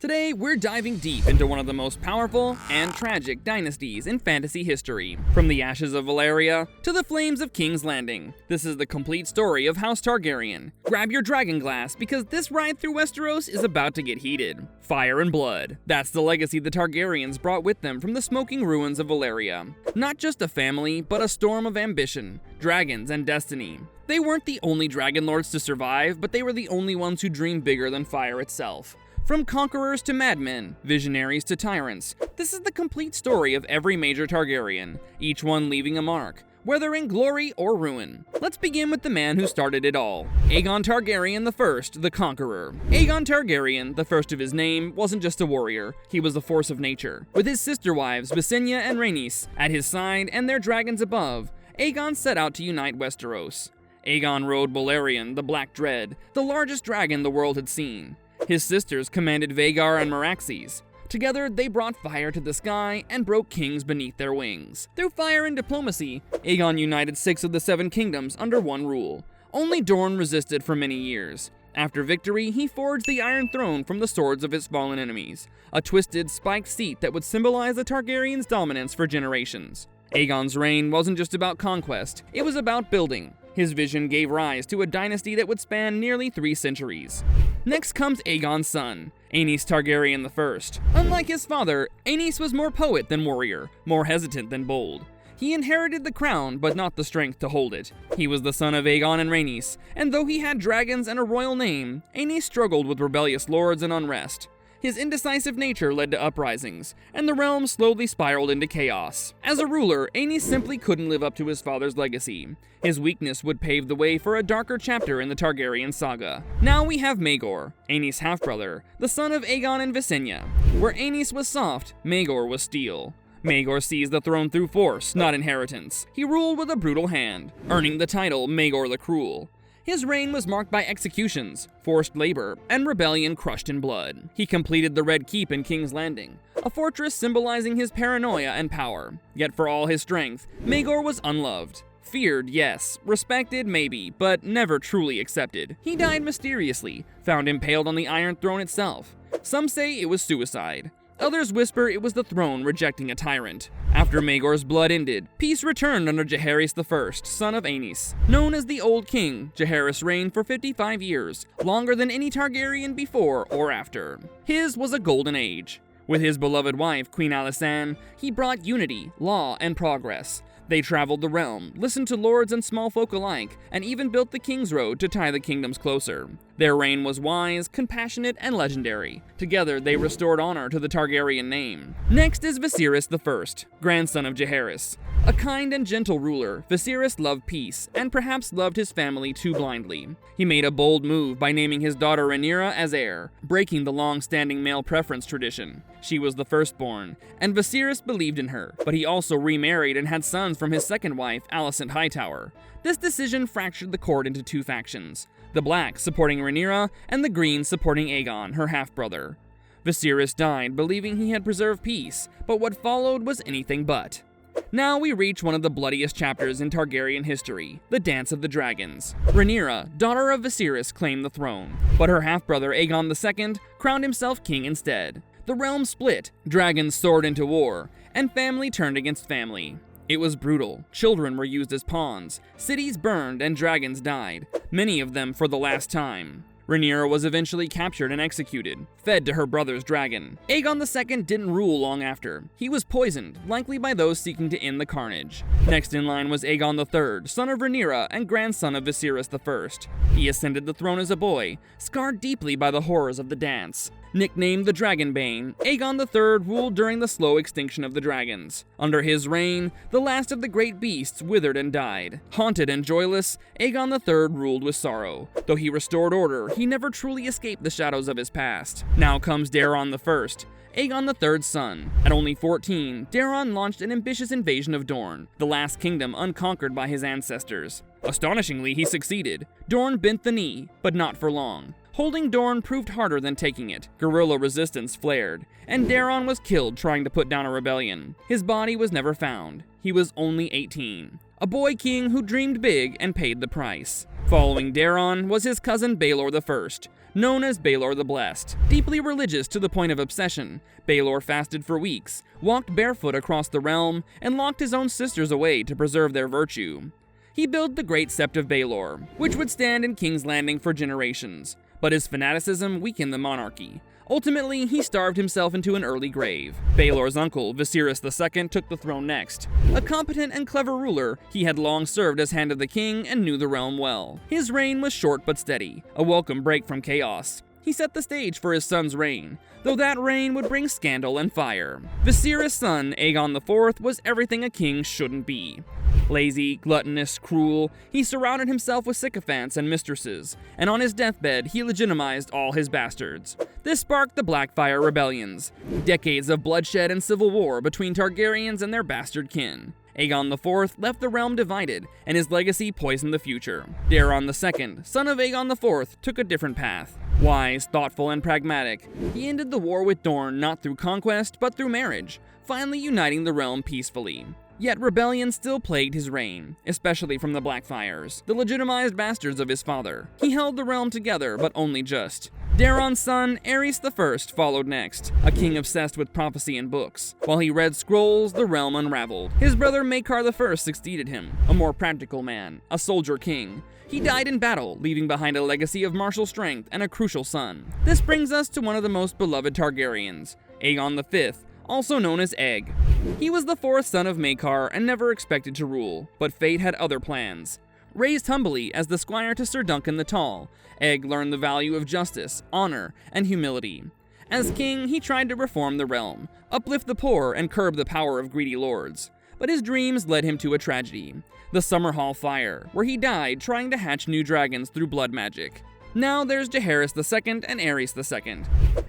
Today, we're diving deep into one of the most powerful and tragic dynasties in fantasy history. From the ashes of Valyria to the flames of King's Landing, this is the complete story of House Targaryen. Grab your dragon glass because this ride through Westeros is about to get heated. Fire and blood. That's the legacy the Targaryens brought with them from the smoking ruins of Valyria. Not just a family, but a storm of ambition, dragons, and destiny. They weren't the only dragon lords to survive, but they were the only ones who dreamed bigger than fire itself. From conquerors to madmen, visionaries to tyrants, this is the complete story of every major Targaryen, each one leaving a mark, whether in glory or ruin. Let's begin with the man who started it all, Aegon Targaryen I, the Conqueror. Aegon Targaryen, the first of his name, wasn't just a warrior, he was a force of nature. With his sister wives, Visenya and Rhaenys, at his side and their dragons above, Aegon set out to unite Westeros. Aegon rode Balerion, the Black Dread, the largest dragon the world had seen. His sisters commanded Vhagar and Meraxes. Together, they brought fire to the sky and broke kings beneath their wings. Through fire and diplomacy, Aegon united 6 of the 7 kingdoms under one rule. Only Dorne resisted for many years. After victory, he forged the Iron Throne from the swords of his fallen enemies, a twisted, spiked seat that would symbolize the Targaryens' dominance for generations. Aegon's reign wasn't just about conquest, it was about building. His vision gave rise to a dynasty that would span nearly 3 centuries. Next comes Aegon's son, Aenys Targaryen I. Unlike his father, Aenys was more poet than warrior, more hesitant than bold. He inherited the crown, but not the strength to hold it. He was the son of Aegon and Rhaenys, and though he had dragons and a royal name, Aenys struggled with rebellious lords and unrest. His indecisive nature led to uprisings, and the realm slowly spiraled into chaos. As a ruler, Aenys simply couldn't live up to his father's legacy. His weakness would pave the way for a darker chapter in the Targaryen saga. Now we have Maegor, Aenys' half-brother, the son of Aegon and Visenya. Where Aenys was soft, Maegor was steel. Maegor seized the throne through force, not inheritance. He ruled with a brutal hand, earning the title Maegor the Cruel. His reign was marked by executions, forced labor, and rebellion crushed in blood. He completed the Red Keep in King's Landing, a fortress symbolizing his paranoia and power. Yet for all his strength, Maegor was unloved. Feared, yes. Respected, maybe, but never truly accepted. He died mysteriously, found impaled on the Iron Throne itself. Some say it was suicide. Others whisper it was the throne rejecting a tyrant. After Maegor's blood ended, peace returned under Jaehaerys I, son of Aenys. Known as the Old King, Jaehaerys reigned for 55 years, longer than any Targaryen before or after. His was a golden age. With his beloved wife, Queen Alysanne, he brought unity, law, and progress. They traveled the realm, listened to lords and small folk alike, and even built the King's Road to tie the kingdoms closer. Their reign was wise, compassionate, and legendary. Together, they restored honor to the Targaryen name. Next is Viserys I, grandson of Jaehaerys. A kind and gentle ruler, Viserys loved peace, and perhaps loved his family too blindly. He made a bold move by naming his daughter Rhaenyra as heir, breaking the long-standing male preference tradition. She was the firstborn, and Viserys believed in her, but he also remarried and had sons from his second wife, Alicent Hightower. This decision fractured the court into 2 factions, the Black supporting Rhaenyra, and the Green supporting Aegon, her half-brother. Viserys died believing he had preserved peace, but what followed was anything but. Now we reach one of the bloodiest chapters in Targaryen history, the Dance of the Dragons. Rhaenyra, daughter of Viserys, claimed the throne, but her half-brother Aegon II crowned himself king instead. The realm split, dragons soared into war, and family turned against family. It was brutal. Children were used as pawns, cities burned, and dragons died, many of them for the last time. Rhaenyra was eventually captured and executed, fed to her brother's dragon. Aegon II didn't rule long after. He was poisoned, likely by those seeking to end the carnage. Next in line was Aegon III, son of Rhaenyra and grandson of Viserys I. He ascended the throne as a boy, scarred deeply by the horrors of the dance. Nicknamed the Dragonbane, Aegon III ruled during the slow extinction of the dragons. Under his reign, the last of the great beasts withered and died. Haunted and joyless, Aegon III ruled with sorrow. Though he restored order, he never truly escaped the shadows of his past. Now comes Daeron I, Aegon III's son. At only 14, Daeron launched an ambitious invasion of Dorne, the last kingdom unconquered by his ancestors. Astonishingly, he succeeded. Dorne bent the knee, but not for long. Holding Dorne proved harder than taking it. Guerrilla resistance flared, and Daeron was killed trying to put down a rebellion. His body was never found. He was only 18. A boy king who dreamed big and paid the price. Following Daeron was his cousin Baelor I, known as Baelor the Blessed. Deeply religious to the point of obsession, Baelor fasted for weeks, walked barefoot across the realm, and locked his own sisters away to preserve their virtue. He built the Great Sept of Baelor, which would stand in King's Landing for generations, but his fanaticism weakened the monarchy. Ultimately, he starved himself into an early grave. Baelor's uncle, Viserys II, took the throne next. A competent and clever ruler, he had long served as Hand of the King and knew the realm well. His reign was short but steady, a welcome break from chaos. He set the stage for his son's reign, though that reign would bring scandal and fire. Viserys' son, Aegon IV, was everything a king shouldn't be. Lazy, gluttonous, cruel, he surrounded himself with sycophants and mistresses, and on his deathbed he legitimized all his bastards. This sparked the Blackfyre rebellions, decades of bloodshed and civil war between Targaryens and their bastard kin. Aegon IV left the realm divided, and his legacy poisoned the future. Daeron II, son of Aegon IV, took a different path. Wise, thoughtful, and pragmatic, he ended the war with Dorne not through conquest, but through marriage, finally uniting the realm peacefully. Yet rebellion still plagued his reign, especially from the Blackfyres, the legitimized bastards of his father. He held the realm together, but only just. Daeron's son, Aerys I, followed next, a king obsessed with prophecy and books. While he read scrolls, the realm unraveled. His brother Maekar I succeeded him, a more practical man, a soldier king. He died in battle, leaving behind a legacy of martial strength and a crucial son. This brings us to one of the most beloved Targaryens, Aegon V, also known as Egg. He was the fourth son of Maekar and never expected to rule, but fate had other plans. Raised humbly as the squire to Sir Duncan the Tall, Egg learned the value of justice, honor, and humility. As king, he tried to reform the realm, uplift the poor, and curb the power of greedy lords. But his dreams led him to a tragedy, the Summerhall Fire, where he died trying to hatch new dragons through blood magic. Now there's Jaehaerys II and Aerys II.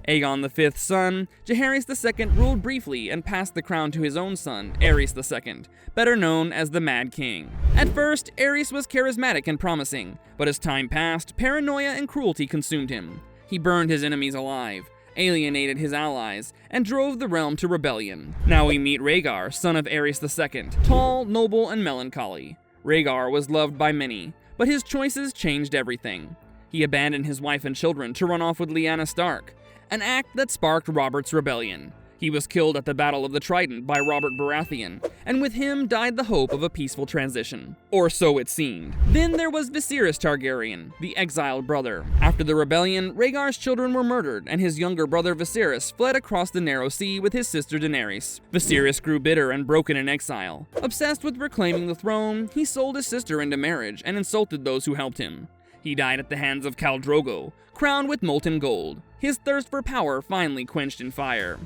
Aegon V's son, Jaehaerys II ruled briefly and passed the crown to his own son, Aerys II, better known as the Mad King. At first, Aerys was charismatic and promising, but as time passed, paranoia and cruelty consumed him. He burned his enemies alive, alienated his allies, and drove the realm to rebellion. Now we meet Rhaegar, son of Aerys II, tall, noble, and melancholy. Rhaegar was loved by many, but his choices changed everything. He abandoned his wife and children to run off with Lyanna Stark, an act that sparked Robert's rebellion. He was killed at the Battle of the Trident by Robert Baratheon, and with him died the hope of a peaceful transition. Or so it seemed. Then there was Viserys Targaryen, the exiled brother. After the rebellion, Rhaegar's children were murdered, and his younger brother Viserys fled across the Narrow Sea with his sister Daenerys. Viserys grew bitter and broken in exile. Obsessed with reclaiming the throne, he sold his sister into marriage and insulted those who helped him. He died at the hands of Khal Drogo, crowned with molten gold, his thirst for power finally quenched in fire.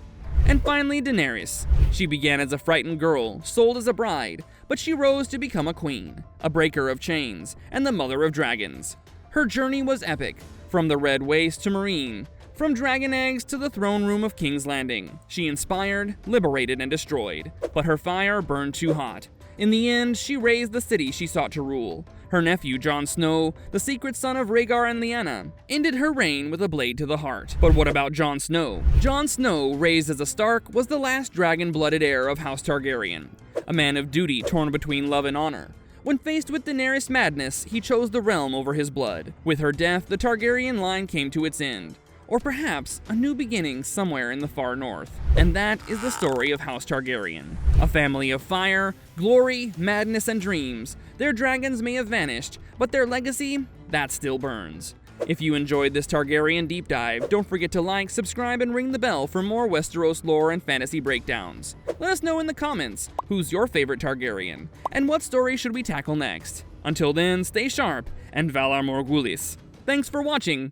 And finally, Daenerys. She began as a frightened girl, sold as a bride, but she rose to become a queen, a breaker of chains, and the mother of dragons. Her journey was epic, from the Red Waste to Meereen, from dragon eggs to the throne room of King's Landing. She inspired, liberated, and destroyed, but her fire burned too hot. In the end, she raised the city she sought to rule. Her nephew, Jon Snow, the secret son of Rhaegar and Lyanna, ended her reign with a blade to the heart. But what about Jon Snow? Jon Snow, raised as a Stark, was the last dragon-blooded heir of House Targaryen, a man of duty torn between love and honor. When faced with Daenerys' madness, he chose the realm over his blood. With her death, the Targaryen line came to its end. Or perhaps a new beginning somewhere in the far north. And that is the story of House Targaryen. A family of fire, glory, madness, and dreams. Their dragons may have vanished, but their legacy, that still burns. If you enjoyed this Targaryen deep dive, don't forget to like, subscribe, and ring the bell for more Westeros lore and fantasy breakdowns. Let us know in the comments, who's your favorite Targaryen, and what story should we tackle next? Until then, stay sharp, and Valar Morghulis. Thanks for watching.